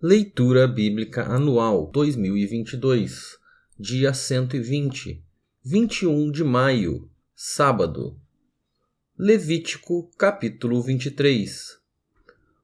Leitura Bíblica Anual 2022, dia 120, 21 de maio, sábado. Levítico, capítulo 23.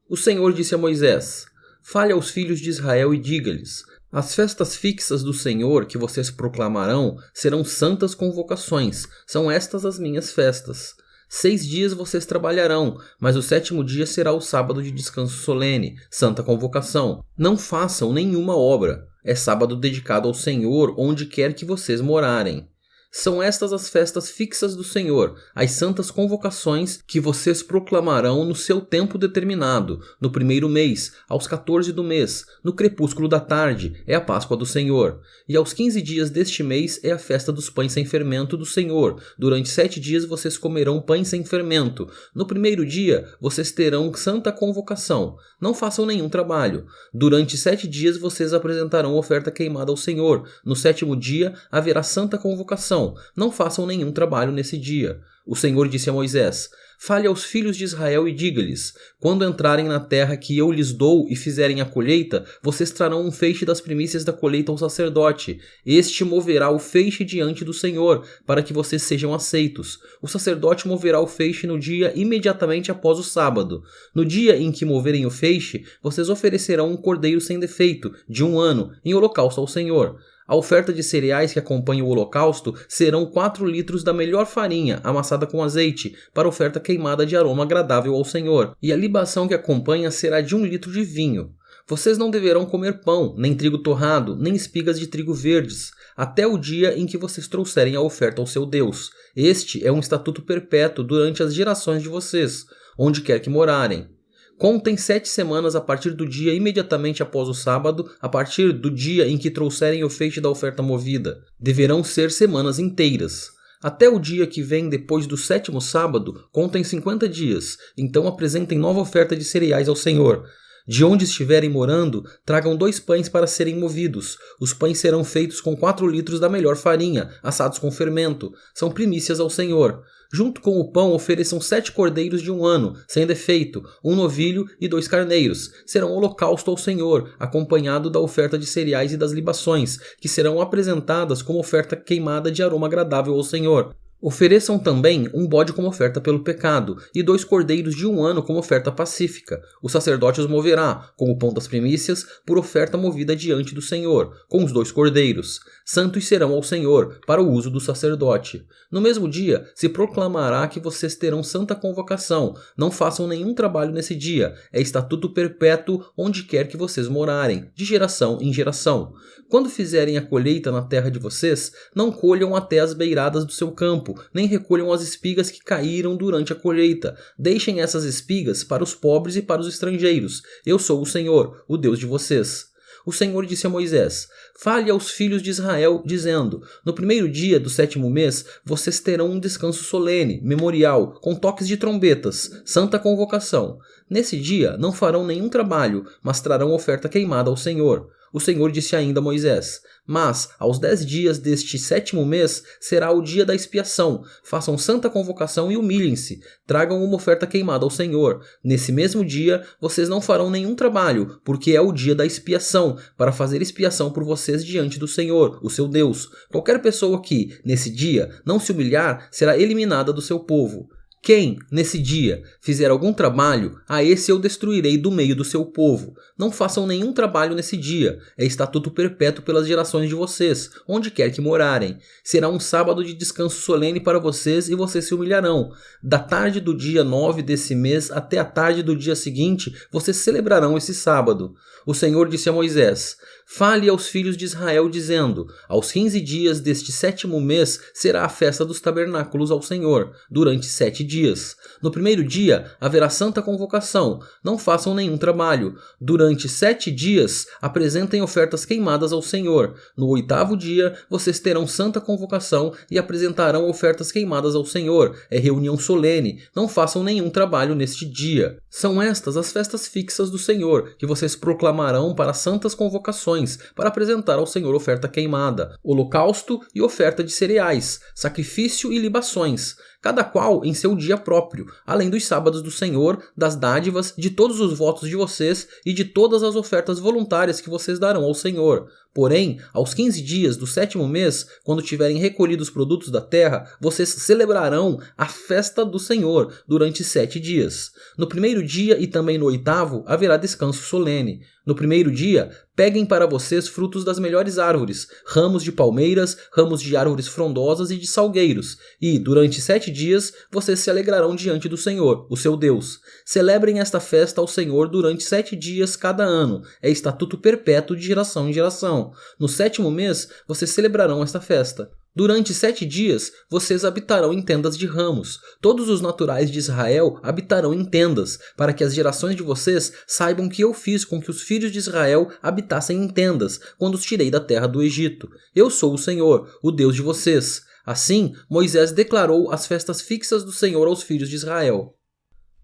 O Senhor disse a Moisés: Fale aos filhos de Israel e diga-lhes: As festas fixas do Senhor que vocês proclamarão serão santas convocações, são estas as minhas festas. 6 dias vocês trabalharão, mas o 7º dia será o sábado de descanso solene, santa convocação. Não façam nenhuma obra. É sábado dedicado ao Senhor onde quer que vocês morarem. São estas as festas fixas do Senhor, as santas convocações que vocês proclamarão no seu tempo determinado, no 1º mês, aos 14 do mês, no crepúsculo da tarde, é a Páscoa do Senhor. E aos 15 dias deste mês é a festa dos pães sem fermento do Senhor. Durante 7 dias vocês comerão pães sem fermento. No 1º dia vocês terão santa convocação. Não façam nenhum trabalho. Durante 7 dias vocês apresentarão oferta queimada ao Senhor. No 7º dia haverá santa convocação. Não façam nenhum trabalho nesse dia. O Senhor disse a Moisés: Fale aos filhos de Israel e diga-lhes: Quando entrarem na terra que eu lhes dou e fizerem a colheita, vocês trarão um feixe das primícias da colheita ao sacerdote. Este moverá o feixe diante do Senhor, para que vocês sejam aceitos. O sacerdote moverá o feixe no dia imediatamente após o sábado. No dia em que moverem o feixe, vocês oferecerão um cordeiro sem defeito, de 1 ano, em holocausto ao Senhor. A oferta de cereais que acompanha o holocausto serão 4 litros da melhor farinha, amassada com azeite, para oferta queimada de aroma agradável ao Senhor. E a libação que acompanha será de 1 litro de vinho. Vocês não deverão comer pão, nem trigo torrado, nem espigas de trigo verdes, até o dia em que vocês trouxerem a oferta ao seu Deus. Este é um estatuto perpétuo durante as gerações de vocês, onde quer que morarem. Contem 7 semanas a partir do dia imediatamente após o sábado, a partir do dia em que trouxerem o feixe da oferta movida. Deverão ser semanas inteiras. Até o dia que vem depois do 7º sábado, contem 50 dias. Então apresentem nova oferta de cereais ao Senhor. De onde estiverem morando, tragam 2 pães para serem movidos. Os pães serão feitos com 4 litros da melhor farinha, assados com fermento. São primícias ao Senhor. Junto com o pão ofereçam 7 cordeiros de 1 ano, sem defeito, 1 novilho e 2 carneiros. Serão holocausto ao Senhor, acompanhado da oferta de cereais e das libações, que serão apresentadas como oferta queimada de aroma agradável ao Senhor. Ofereçam também um bode como oferta pelo pecado, e 2 cordeiros de 1 ano como oferta pacífica. O sacerdote os moverá, com o pão das primícias, por oferta movida diante do Senhor, com os 2 cordeiros. Santos serão ao Senhor, para o uso do sacerdote. No mesmo dia, se proclamará que vocês terão santa convocação. Não façam nenhum trabalho nesse dia. É estatuto perpétuo onde quer que vocês morarem, de geração em geração. Quando fizerem a colheita na terra de vocês, não colham até as beiradas do seu campo, nem recolham as espigas que caíram durante a colheita. Deixem essas espigas para os pobres e para os estrangeiros. Eu sou o Senhor, o Deus de vocês. O Senhor disse a Moisés: Fale aos filhos de Israel, dizendo: No 1º dia do 7º mês, vocês terão um descanso solene, memorial, com toques de trombetas, santa convocação. Nesse dia não farão nenhum trabalho, mas trarão oferta queimada ao Senhor. O Senhor disse ainda a Moisés: Mas, aos 10 dias deste 7º mês, será o dia da expiação. Façam santa convocação e humilhem-se. Tragam uma oferta queimada ao Senhor. Nesse mesmo dia, vocês não farão nenhum trabalho, porque é o dia da expiação, para fazer expiação por vocês diante do Senhor, o seu Deus. Qualquer pessoa que, nesse dia, não se humilhar, será eliminada do seu povo. Quem, nesse dia, fizer algum trabalho, a esse eu destruirei do meio do seu povo. Não façam nenhum trabalho nesse dia. É estatuto perpétuo pelas gerações de vocês, onde quer que morarem. Será um sábado de descanso solene para vocês e vocês se humilharão. Da tarde do dia 9 desse mês até a tarde do dia seguinte, vocês celebrarão esse sábado. O Senhor disse a Moisés: Fale aos filhos de Israel, dizendo: Aos 15 dias deste 7º mês será a festa dos tabernáculos ao Senhor, durante 7 dias. No 1º dia haverá santa convocação. Não façam nenhum trabalho. Durante 7 dias apresentem ofertas queimadas ao Senhor. No 8º dia vocês terão santa convocação e apresentarão ofertas queimadas ao Senhor. É reunião solene. Não façam nenhum trabalho neste dia. São estas as festas fixas do Senhor, que vocês proclamarão para santas convocações, para apresentar ao Senhor oferta queimada, holocausto e oferta de cereais, sacrifício e libações. cada qual em seu dia próprio, além dos sábados do Senhor, das dádivas, de todos os votos de vocês e de todas as ofertas voluntárias que vocês darão ao Senhor. Porém, aos 15 dias do 7º mês, quando tiverem recolhido os produtos da terra, vocês celebrarão a festa do Senhor durante 7 dias. No primeiro dia e também no 8º haverá descanso solene. No primeiro dia, peguem para vocês frutos das melhores árvores, ramos de palmeiras, ramos de árvores frondosas e de salgueiros, e, durante 7 dias, vocês se alegrarão diante do Senhor, o seu Deus. Celebrem esta festa ao Senhor durante 7 dias cada ano, é estatuto perpétuo de geração em geração. No 7º mês, vocês celebrarão esta festa. Durante 7 dias, vocês habitarão em tendas de ramos. Todos os naturais de Israel habitarão em tendas, para que as gerações de vocês saibam que eu fiz com que os filhos de Israel habitassem em tendas, quando os tirei da terra do Egito. Eu sou o Senhor, o Deus de vocês. Assim, Moisés declarou as festas fixas do Senhor aos filhos de Israel.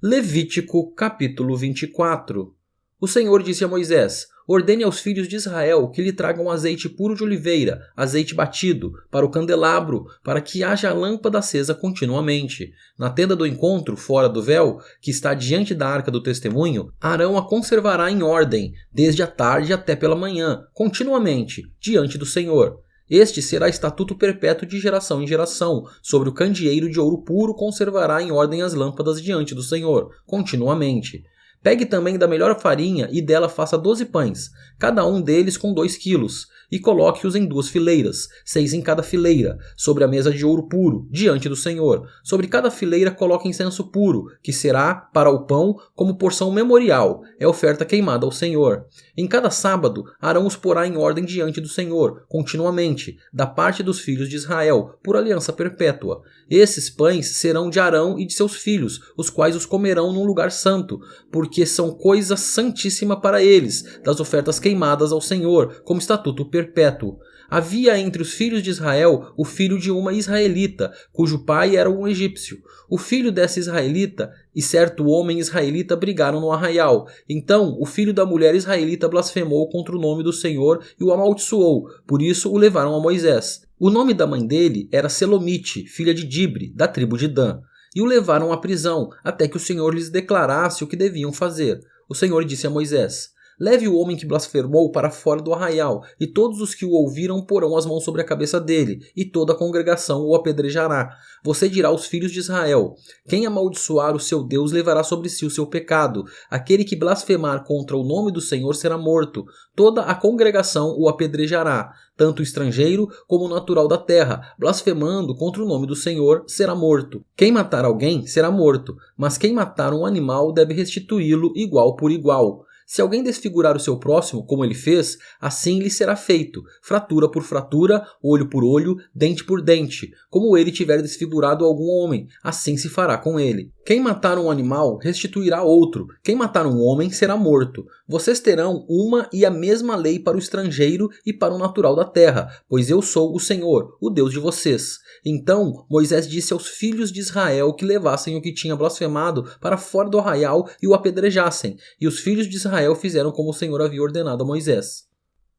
Levítico capítulo 24. O Senhor disse a Moisés: ordene aos filhos de Israel que lhe tragam azeite puro de oliveira, azeite batido, para o candelabro, para que haja a lâmpada acesa continuamente. Na tenda do encontro, fora do véu, que está diante da arca do testemunho, Arão a conservará em ordem, desde a tarde até pela manhã, continuamente, diante do Senhor. Este será estatuto perpétuo de geração em geração. Sobre o candeeiro de ouro puro conservará em ordem as lâmpadas diante do Senhor, continuamente. Pegue também da melhor farinha e dela faça 12 pães, cada um deles com 2 quilos, e coloque-os em 2 fileiras, 6 em cada fileira, sobre a mesa de ouro puro, diante do Senhor. Sobre cada fileira coloque incenso puro, que será, para o pão, como porção memorial, é oferta queimada ao Senhor. Em cada sábado, Arão os porá em ordem diante do Senhor, continuamente, da parte dos filhos de Israel, por aliança perpétua. Esses pães serão de Arão e de seus filhos, os quais os comerão num lugar santo, porque são coisa santíssima para eles, das ofertas queimadas ao Senhor, como estatuto perpétuo. Havia entre os filhos de Israel o filho de uma israelita, cujo pai era um egípcio. O filho dessa israelita e certo homem israelita brigaram no arraial. Então o filho da mulher israelita blasfemou contra o nome do Senhor e o amaldiçoou. Por isso o levaram a Moisés. O nome da mãe dele era Selomite, filha de Dibre, da tribo de Dan. E o levaram à prisão, até que o Senhor lhes declarasse o que deviam fazer. O Senhor disse a Moisés: leve o homem que blasfemou para fora do arraial, e todos os que o ouviram porão as mãos sobre a cabeça dele, e toda a congregação o apedrejará. Você dirá aos filhos de Israel: quem amaldiçoar o seu Deus levará sobre si o seu pecado. Aquele que blasfemar contra o nome do Senhor será morto. Toda a congregação o apedrejará, tanto o estrangeiro como o natural da terra, blasfemando contra o nome do Senhor, será morto. Quem matar alguém será morto, mas quem matar um animal deve restituí-lo igual por igual. Se alguém desfigurar o seu próximo, como ele fez, assim lhe será feito, fratura por fratura, olho por olho, dente por dente. Como ele tiver desfigurado algum homem, assim se fará com ele. Quem matar um animal, restituirá outro. Quem matar um homem, será morto. Vocês terão uma e a mesma lei para o estrangeiro e para o natural da terra, pois eu sou o Senhor, o Deus de vocês. Então Moisés disse aos filhos de Israel que levassem o que tinha blasfemado para fora do arraial e o apedrejassem. E os filhos de Israel fizeram como o Senhor havia ordenado a Moisés.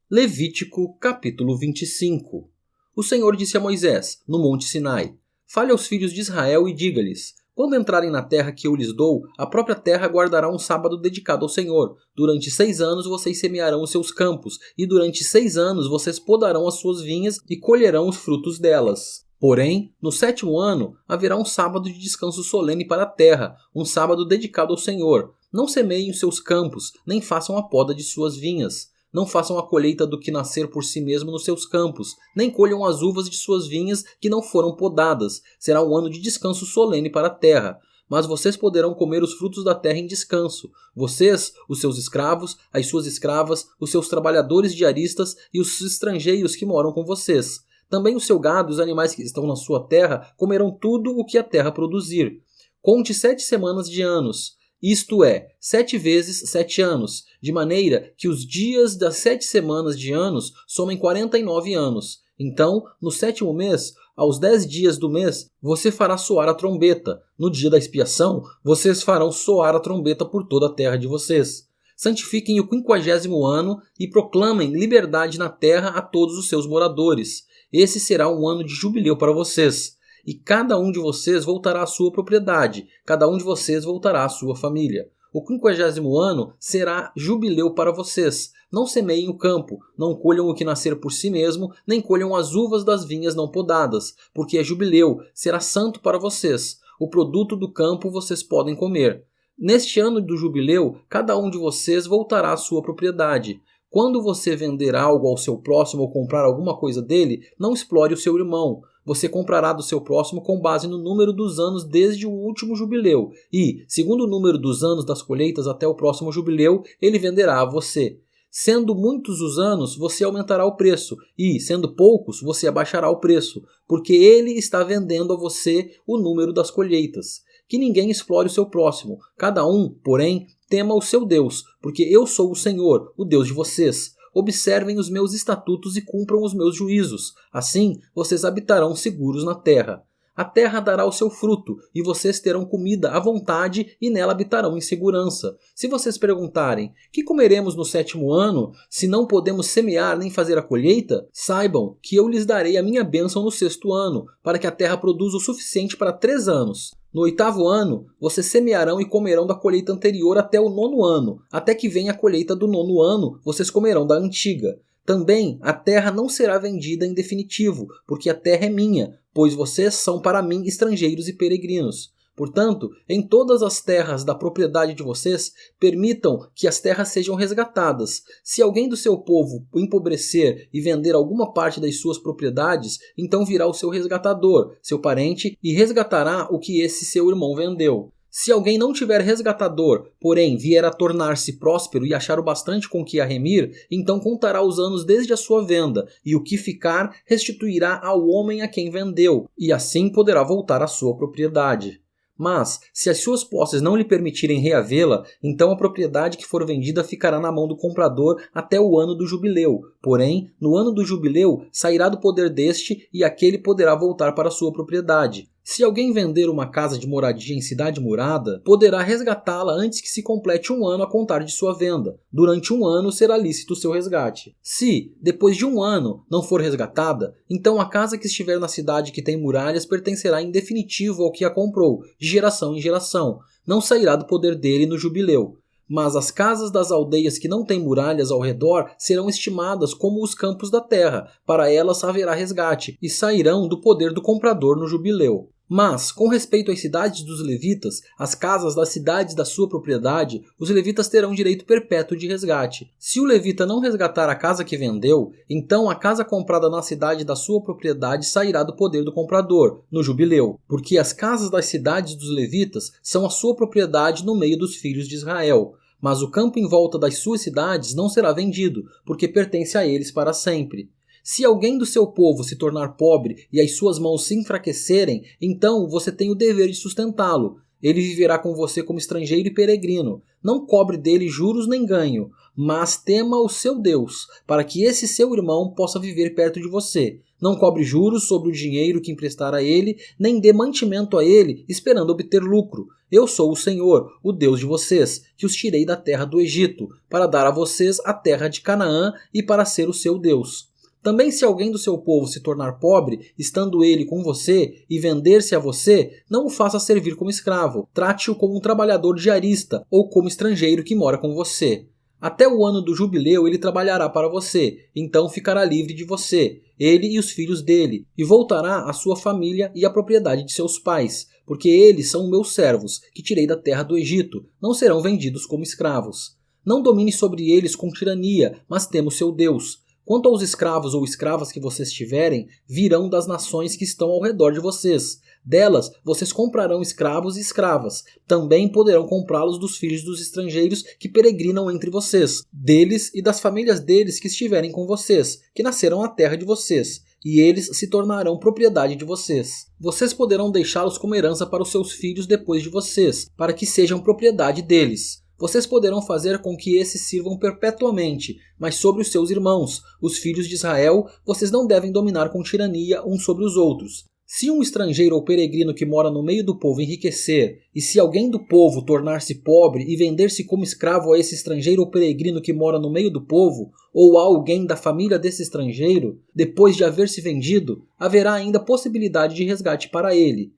Levítico capítulo 25. O Senhor disse a Moisés, no monte Sinai: fale aos filhos de Israel e diga-lhes: quando entrarem na terra que eu lhes dou, a própria terra guardará um sábado dedicado ao Senhor. Durante 6 anos vocês semearão os seus campos, e durante 6 anos vocês podarão as suas vinhas e colherão os frutos delas. Porém, no 7º ano, haverá um sábado de descanso solene para a terra, um sábado dedicado ao Senhor. Não semeiem os seus campos, nem façam a poda de suas vinhas. Não façam a colheita do que nascer por si mesmo nos seus campos, nem colham as uvas de suas vinhas que não foram podadas. Será um ano de descanso solene para a terra. Mas vocês poderão comer os frutos da terra em descanso. Vocês, os seus escravos, as suas escravas, os seus trabalhadores diaristas e os estrangeiros que moram com vocês. Também o seu gado e os animais que estão na sua terra comerão tudo o que a terra produzir. Conte 7 semanas de anos, isto é, 7 vezes 7 anos, de maneira que os dias das 7 semanas de anos somem 49 anos. Então, no 7º mês, aos 10 dias do mês, você fará soar a trombeta. No dia da expiação, vocês farão soar a trombeta por toda a terra de vocês. Santifiquem o 50º ano e proclamem liberdade na terra a todos os seus moradores. Esse será um ano de jubileu para vocês. e cada um de vocês voltará à sua propriedade, cada um de vocês voltará à sua família. O 50º ano será jubileu para vocês. Não semeiem o campo, não colham o que nascer por si mesmo, nem colham as uvas das vinhas não podadas, porque é jubileu, será santo para vocês. O produto do campo vocês podem comer. Neste ano do jubileu, cada um de vocês voltará à sua propriedade. Quando você vender algo ao seu próximo ou comprar alguma coisa dele, não explore o seu irmão. Você comprará do seu próximo com base no número dos anos desde o último jubileu e, segundo o número dos anos das colheitas até o próximo jubileu, ele venderá a você. Sendo muitos os anos, você aumentará o preço e, sendo poucos, você abaixará o preço, porque ele está vendendo a você o número das colheitas. Que ninguém explore o seu próximo. Cada um, porém, tema o seu Deus, porque eu sou o Senhor, o Deus de vocês. Observem os meus estatutos e cumpram os meus juízos. Assim, vocês habitarão seguros na terra. A terra dará o seu fruto, e vocês terão comida à vontade e nela habitarão em segurança. Se vocês perguntarem, que comeremos no 7º ano, se não podemos semear nem fazer a colheita? Saibam que eu lhes darei a minha bênção no 6º ano, para que a terra produza o suficiente para 3 anos. No 8º ano, vocês semearão e comerão da colheita anterior até o 9º ano. Até que venha a colheita do 9º ano, vocês comerão da antiga. Também a terra não será vendida em definitivo, porque a terra é minha, pois vocês são para mim estrangeiros e peregrinos. Portanto, em todas as terras da propriedade de vocês, permitam que as terras sejam resgatadas. Se alguém do seu povo empobrecer e vender alguma parte das suas propriedades, então virá o seu resgatador, seu parente, e resgatará o que esse seu irmão vendeu. Se alguém não tiver resgatador, porém vier a tornar-se próspero e achar o bastante com que a remir, então contará os anos desde a sua venda, e o que ficar restituirá ao homem a quem vendeu, e assim poderá voltar à sua propriedade. Mas, se as suas posses não lhe permitirem reavê-la, então a propriedade que for vendida ficará na mão do comprador até o ano do jubileu. Porém, no ano do jubileu, sairá do poder deste e aquele poderá voltar para a sua propriedade. Se alguém vender uma casa de moradia em cidade murada, poderá resgatá-la antes que se complete 1 ano a contar de sua venda. Durante 1 ano será lícito o seu resgate. Se, depois de 1 ano, não for resgatada, então a casa que estiver na cidade que tem muralhas pertencerá em definitivo ao que a comprou, de geração em geração. Não sairá do poder dele no jubileu. Mas as casas das aldeias que não têm muralhas ao redor serão estimadas como os campos da terra, para elas haverá resgate, e sairão do poder do comprador no jubileu. Mas, com respeito às cidades dos levitas, as casas das cidades da sua propriedade, os levitas terão direito perpétuo de resgate. Se o levita não resgatar a casa que vendeu, então a casa comprada na cidade da sua propriedade sairá do poder do comprador, no jubileu, porque as casas das cidades dos levitas são a sua propriedade no meio dos filhos de Israel. Mas o campo em volta das suas cidades não será vendido, porque pertence a eles para sempre. Se alguém do seu povo se tornar pobre e as suas mãos se enfraquecerem, então você tem o dever de sustentá-lo. Ele viverá com você como estrangeiro e peregrino. Não cobre dele juros nem ganho, mas tema o seu Deus, para que esse seu irmão possa viver perto de você. Não cobre juros sobre o dinheiro que emprestar a ele, nem dê mantimento a ele, esperando obter lucro. Eu sou o Senhor, o Deus de vocês, que os tirei da terra do Egito, para dar a vocês a terra de Canaã e para ser o seu Deus. Também se alguém do seu povo se tornar pobre, estando ele com você, e vender-se a você, não o faça servir como escravo. Trate-o como um trabalhador diarista, ou como estrangeiro que mora com você. Até o ano do jubileu ele trabalhará para você, então ficará livre de você, ele e os filhos dele, e voltará à sua família e à propriedade de seus pais, porque eles são meus servos, que tirei da terra do Egito, não serão vendidos como escravos. Não domine sobre eles com tirania, mas tema o seu Deus. Quanto aos escravos ou escravas que vocês tiverem, virão das nações que estão ao redor de vocês. Delas, vocês comprarão escravos e escravas. Também poderão comprá-los dos filhos dos estrangeiros que peregrinam entre vocês, deles e das famílias deles que estiverem com vocês, que nasceram na terra de vocês, e eles se tornarão propriedade de vocês. Vocês poderão deixá-los como herança para os seus filhos depois de vocês, para que sejam propriedade deles. Vocês poderão fazer com que esses sirvam perpetuamente, mas sobre os seus irmãos, os filhos de Israel, vocês não devem dominar com tirania uns sobre os outros. Se um estrangeiro ou peregrino que mora no meio do povo enriquecer, e se alguém do povo tornar-se pobre e vender-se como escravo a esse estrangeiro ou peregrino que mora no meio do povo, ou a alguém da família desse estrangeiro, depois de haver se vendido, haverá ainda possibilidade de resgate para ele.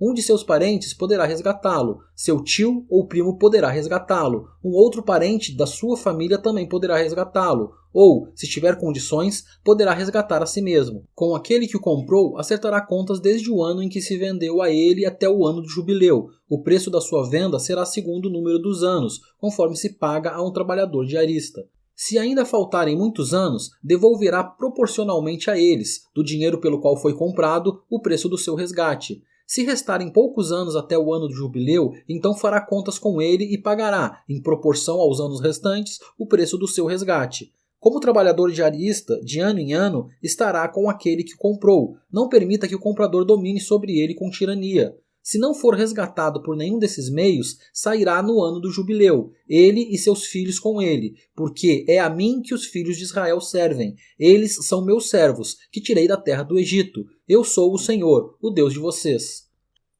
Um de seus parentes poderá resgatá-lo, seu tio ou primo poderá resgatá-lo, um outro parente da sua família também poderá resgatá-lo, ou, se tiver condições, poderá resgatar a si mesmo. Com aquele que o comprou, acertará contas desde o ano em que se vendeu a ele até o ano do jubileu. O preço da sua venda será segundo o número dos anos, conforme se paga a um trabalhador diarista. Se ainda faltarem muitos anos, devolverá proporcionalmente a eles, do dinheiro pelo qual foi comprado, o preço do seu resgate. Se restarem poucos anos até o ano do jubileu, então fará contas com ele e pagará, em proporção aos anos restantes, o preço do seu resgate. Como trabalhador diarista, de ano em ano, estará com aquele que comprou. Não permita que o comprador domine sobre ele com tirania. Se não for resgatado por nenhum desses meios, sairá no ano do jubileu, ele e seus filhos com ele, porque é a mim que os filhos de Israel servem. Eles são meus servos, que tirei da terra do Egito. Eu sou o Senhor, o Deus de vocês.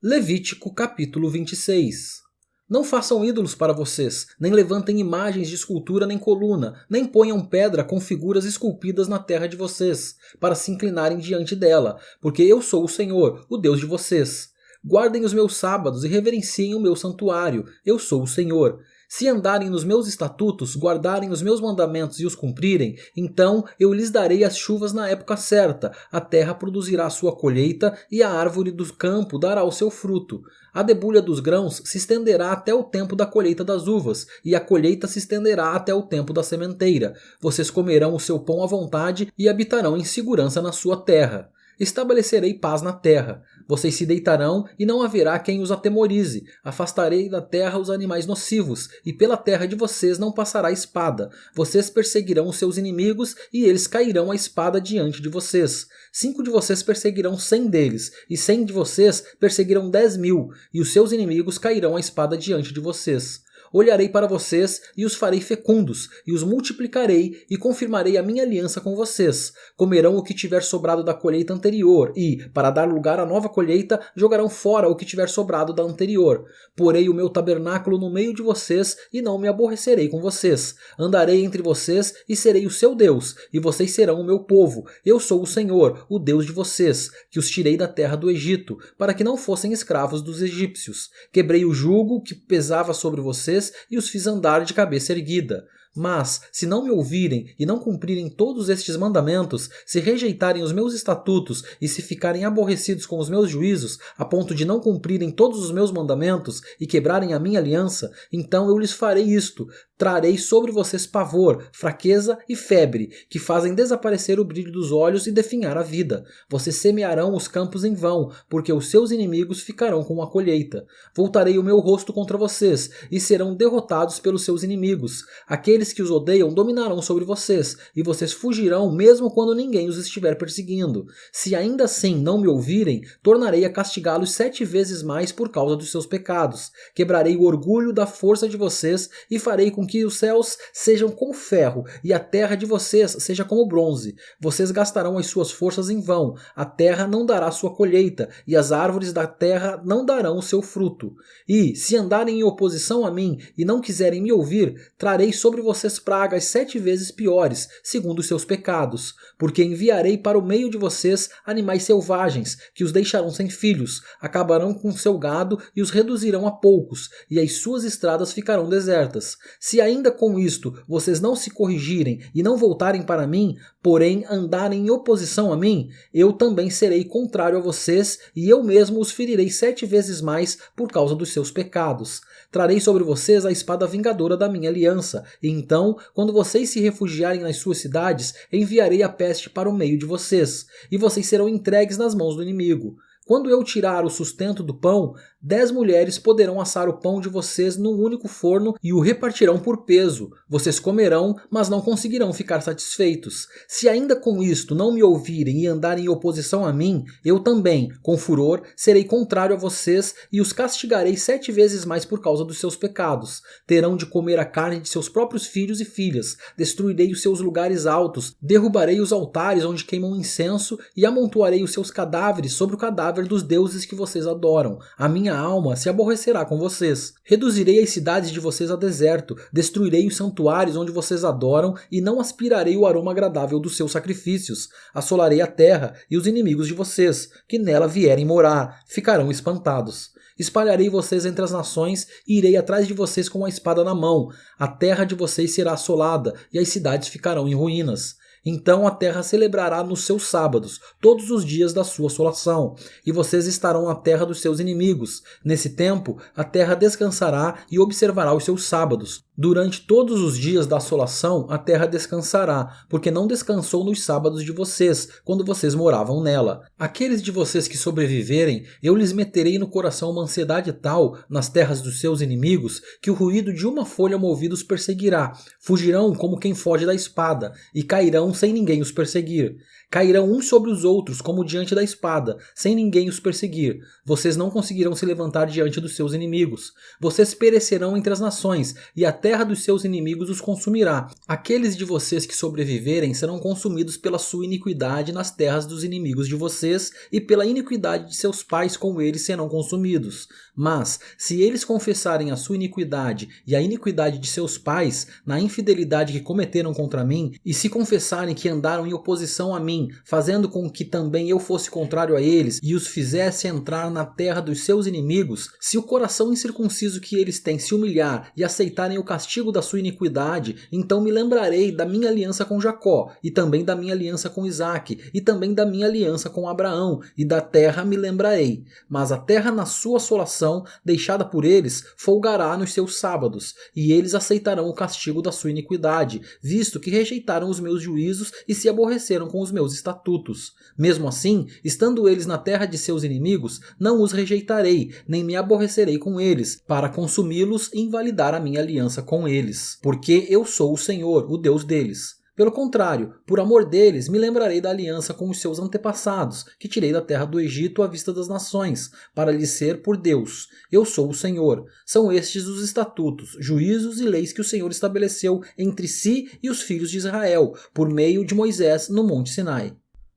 Levítico capítulo 26. Não façam ídolos para vocês, nem levantem imagens de escultura nem coluna, nem ponham pedra com figuras esculpidas na terra de vocês, para se inclinarem diante dela, porque eu sou o Senhor, o Deus de vocês. Guardem os meus sábados e reverenciem o meu santuário, eu sou o Senhor. Se andarem nos meus estatutos, guardarem os meus mandamentos e os cumprirem, então eu lhes darei as chuvas na época certa, a terra produzirá a sua colheita e a árvore do campo dará o seu fruto. A debulha dos grãos se estenderá até o tempo da colheita das uvas, e a colheita se estenderá até o tempo da sementeira. Vocês comerão o seu pão à vontade e habitarão em segurança na sua terra. Estabelecerei paz na terra. Vocês se deitarão e não haverá quem os atemorize. Afastarei da terra os animais nocivos, e pela terra de vocês não passará espada. Vocês perseguirão os seus inimigos, e eles cairão a espada diante de vocês. 5 de vocês perseguirão 100 deles, e 100 de vocês perseguirão 10.000, e os seus inimigos cairão a espada diante de vocês. Olharei para vocês e os farei fecundos, e os multiplicarei e confirmarei a minha aliança com vocês. Comerão o que tiver sobrado da colheita anterior e, para dar lugar à nova colheita, jogarão fora o que tiver sobrado da anterior. Porei o meu tabernáculo no meio de vocês e não me aborrecerei com vocês. Andarei entre vocês e serei o seu Deus, e vocês serão o meu povo. Eu sou o Senhor, o Deus de vocês, que os tirei da terra do Egito, para que não fossem escravos dos egípcios. Quebrei o jugo que pesava sobre vocês e os fiz andar de cabeça erguida. Mas, se não me ouvirem e não cumprirem todos estes mandamentos, se rejeitarem os meus estatutos e se ficarem aborrecidos com os meus juízos, a ponto de não cumprirem todos os meus mandamentos e quebrarem a minha aliança, então eu lhes farei isto: trarei sobre vocês pavor, fraqueza e febre, que fazem desaparecer o brilho dos olhos e definhar a vida. Vocês semearão os campos em vão, porque os seus inimigos ficarão com a colheita. Voltarei o meu rosto contra vocês, e serão derrotados pelos seus inimigos. Aqueles que os odeiam dominarão sobre vocês, e vocês fugirão mesmo quando ninguém os estiver perseguindo. Se ainda assim não me ouvirem, tornarei a castigá-los 7 vezes mais por causa dos seus pecados. Quebrarei o orgulho da força de vocês e farei com que os céus sejam como ferro e a terra de vocês seja como bronze. Vocês gastarão as suas forças em vão, a terra não dará sua colheita e as árvores da terra não darão o seu fruto. E, se andarem em oposição a mim e não quiserem me ouvir, trarei sobre vocês pragas 7 vezes piores, segundo os seus pecados, porque enviarei para o meio de vocês animais selvagens, que os deixarão sem filhos, acabarão com seu gado e os reduzirão a poucos, e as suas estradas ficarão desertas. Se ainda com isto vocês não se corrigirem e não voltarem para mim, porém andarem em oposição a mim, eu também serei contrário a vocês, e eu mesmo os ferirei 7 vezes mais por causa dos seus pecados. Trarei sobre vocês a espada vingadora da minha aliança, e então, quando vocês se refugiarem nas suas cidades, enviarei a peste para o meio de vocês, e vocês serão entregues nas mãos do inimigo. Quando eu tirar o sustento do pão, 10 mulheres poderão assar o pão de vocês num único forno e o repartirão por peso. Vocês comerão, mas não conseguirão ficar satisfeitos. Se ainda com isto não me ouvirem e andarem em oposição a mim, eu também, com furor, serei contrário a vocês e os castigarei 7 vezes mais por causa dos seus pecados. Terão de comer a carne de seus próprios filhos e filhas. Destruirei os seus lugares altos, derrubarei os altares onde queimam incenso e amontoarei os seus cadáveres sobre o cadáver cadáver dos deuses que vocês adoram. A minha alma se aborrecerá com vocês. Reduzirei as cidades de vocês a deserto, destruirei os santuários onde vocês adoram e não aspirarei o aroma agradável dos seus sacrifícios. Assolarei a terra e os inimigos de vocês, que nela vierem morar, ficarão espantados. Espalharei vocês entre as nações e irei atrás de vocês com a espada na mão. A terra de vocês será assolada e as cidades ficarão em ruínas. Então a terra celebrará nos seus sábados, todos os dias da sua assolação, e vocês estarão na terra dos seus inimigos. Nesse tempo, a terra descansará e observará os seus sábados. Durante todos os dias da assolação, a terra descansará, porque não descansou nos sábados de vocês, quando vocês moravam nela. Aqueles de vocês que sobreviverem, eu lhes meterei no coração uma ansiedade tal nas terras dos seus inimigos, que o ruído de uma folha movida os perseguirá. Fugirão como quem foge da espada, e cairão sem ninguém os perseguir. Cairão uns sobre os outros, como diante da espada, sem ninguém os perseguir. Vocês não conseguirão se levantar diante dos seus inimigos. Vocês perecerão entre as nações, e a terra dos seus inimigos os consumirá. Aqueles de vocês que sobreviverem serão consumidos pela sua iniquidade nas terras dos inimigos de vocês, e pela iniquidade de seus pais com eles serão consumidos. Mas, se eles confessarem a sua iniquidade e a iniquidade de seus pais, na infidelidade que cometeram contra mim, e se confessarem que andaram em oposição a mim, fazendo com que também eu fosse contrário a eles e os fizesse entrar na terra dos seus inimigos, se o coração incircunciso que eles têm se humilhar e aceitarem o castigo da sua iniquidade, então me lembrarei da minha aliança com Jacó, e também da minha aliança com Isaque, e também da minha aliança com Abraão, e da terra me lembrarei. Mas a terra na sua assolação, deixada por eles, folgará nos seus sábados, e eles aceitarão o castigo da sua iniquidade, visto que rejeitaram os meus juízos e se aborreceram com os meus estatutos. Mesmo assim, estando eles na terra de seus inimigos, não os rejeitarei, nem me aborrecerei com eles, para consumi-los e invalidar a minha aliança com eles. Porque eu sou o Senhor, o Deus deles. Pelo contrário, por amor deles, me lembrarei da aliança com os seus antepassados, que tirei da terra do Egito à vista das nações, para lhes ser por Deus. Eu sou o Senhor. São estes os estatutos, juízos e leis que o Senhor estabeleceu entre si e os filhos de Israel, por meio de Moisés no Monte Sinai.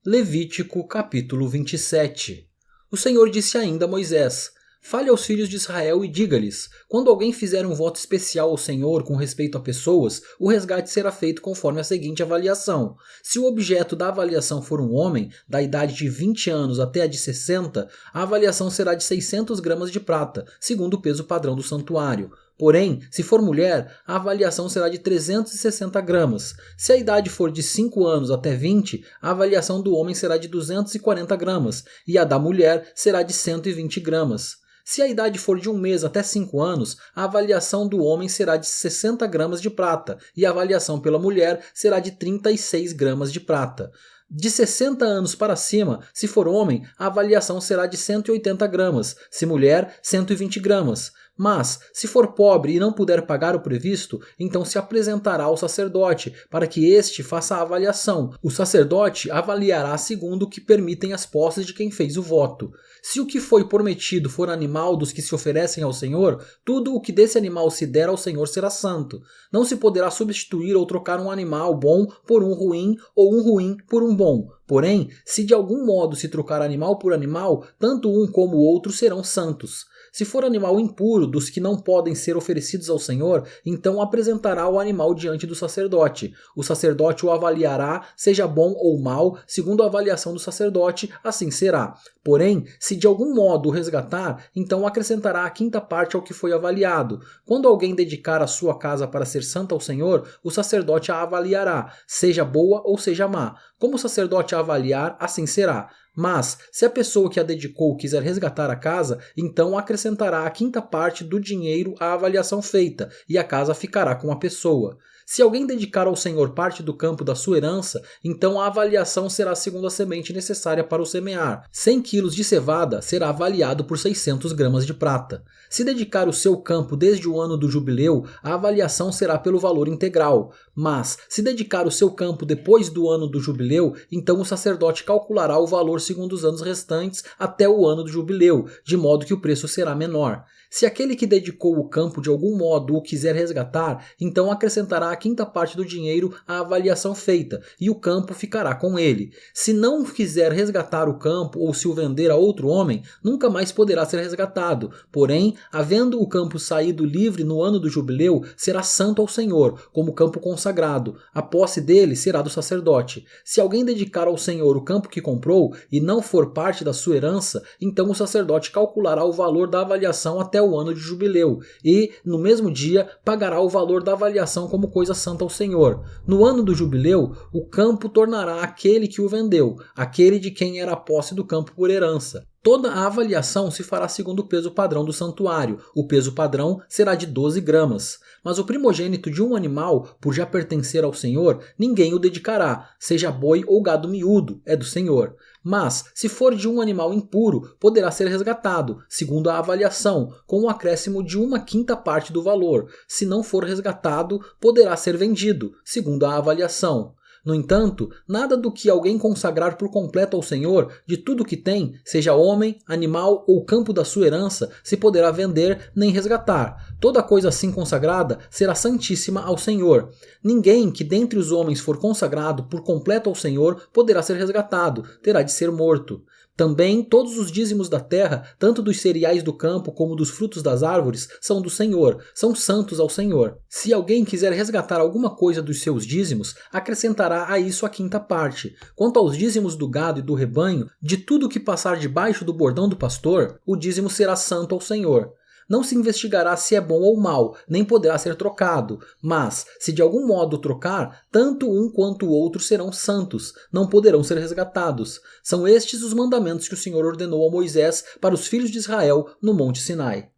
Levítico capítulo 27. O Senhor disse ainda a Moisés: fale aos filhos de Israel e diga-lhes: quando alguém fizer um voto especial ao Senhor com respeito a pessoas, o resgate será feito conforme a seguinte avaliação. Se o objeto da avaliação for um homem, da idade de 20 anos até a de 60, a avaliação será de 600 gramas de prata, segundo o peso padrão do santuário. Porém, se for mulher, a avaliação será de 360 gramas. Se a idade for de 5 anos até 20, a avaliação do homem será de 240 gramas, e a da mulher será de 120 gramas. Se a idade for de 1 mês até 5 anos, a avaliação do homem será de 60 gramas de prata, e a avaliação pela mulher será de 36 gramas de prata. De 60 anos para cima, se for homem, a avaliação será de 180 gramas, se mulher, 120 gramas. Mas, se for pobre e não puder pagar o previsto, então se apresentará ao sacerdote, para que este faça a avaliação. O sacerdote avaliará segundo o que permitem as posses de quem fez o voto. Se o que foi prometido for animal dos que se oferecem ao Senhor, tudo o que desse animal se der ao Senhor será santo. Não se poderá substituir ou trocar um animal bom por um ruim, ou um ruim por um bom. Porém, se de algum modo se trocar animal por animal, tanto um como o outro serão santos. Se for animal impuro dos que não podem ser oferecidos ao Senhor, então apresentará o animal diante do sacerdote. O sacerdote o avaliará, seja bom ou mau, segundo a avaliação do sacerdote, assim será. Porém, se de algum modo o resgatar, então acrescentará a 5ª parte ao que foi avaliado. Quando alguém dedicar a sua casa para ser santa ao Senhor, o sacerdote a avaliará, seja boa ou seja má. Como o sacerdote a avaliar, assim será. Mas, se a pessoa que a dedicou quiser resgatar a casa, então acrescentará a 5ª parte do dinheiro à avaliação feita, e a casa ficará com a pessoa. Se alguém dedicar ao Senhor parte do campo da sua herança, então a avaliação será segundo a semente necessária para o semear. 100 quilos de cevada será avaliado por 600 gramas de prata. Se dedicar o seu campo desde o ano do jubileu, a avaliação será pelo valor integral. Mas, se dedicar o seu campo depois do ano do jubileu, então o sacerdote calculará o valor segundo os anos restantes até o ano do jubileu, de modo que o preço será menor. Se aquele que dedicou o campo de algum modo o quiser resgatar, então acrescentará a quinta parte do dinheiro à avaliação feita, e o campo ficará com ele. Se não quiser resgatar o campo ou se o vender a outro homem, nunca mais poderá ser resgatado. Porém, havendo o campo saído livre no ano do jubileu, será santo ao Senhor, como campo consagrado. A posse dele será do sacerdote. Se alguém dedicar ao Senhor o campo que comprou e não for parte da sua herança, então o sacerdote calculará o valor da avaliação até o ano de jubileu e, no mesmo dia, pagará o valor da avaliação como coisa santa ao Senhor. No ano do jubileu, o campo tornará aquele que o vendeu, aquele de quem era a posse do campo por herança. Toda a avaliação se fará segundo o peso padrão do santuário. O peso padrão será de 12 gramas. Mas o primogênito de um animal, por já pertencer ao Senhor, ninguém o dedicará, seja boi ou gado miúdo, é do Senhor. Mas, se for de um animal impuro, poderá ser resgatado, segundo a avaliação, com um acréscimo de 1/5 parte do valor. Se não for resgatado, poderá ser vendido, segundo a avaliação. No entanto, nada do que alguém consagrar por completo ao Senhor, de tudo que tem, seja homem, animal ou campo da sua herança, se poderá vender nem resgatar. Toda coisa assim consagrada será santíssima ao Senhor. Ninguém que dentre os homens for consagrado por completo ao Senhor poderá ser resgatado, terá de ser morto. Também todos os dízimos da terra, tanto dos cereais do campo como dos frutos das árvores, são do Senhor, são santos ao Senhor. Se alguém quiser resgatar alguma coisa dos seus dízimos, acrescentará a isso a quinta parte. Quanto aos dízimos do gado e do rebanho, de tudo que passar debaixo do bordão do pastor, o dízimo será santo ao Senhor. Não se investigará se é bom ou mal, nem poderá ser trocado. Mas, se de algum modo trocar, tanto um quanto o outro serão santos, não poderão ser resgatados. São estes os mandamentos que o Senhor ordenou a Moisés para os filhos de Israel no Monte Sinai.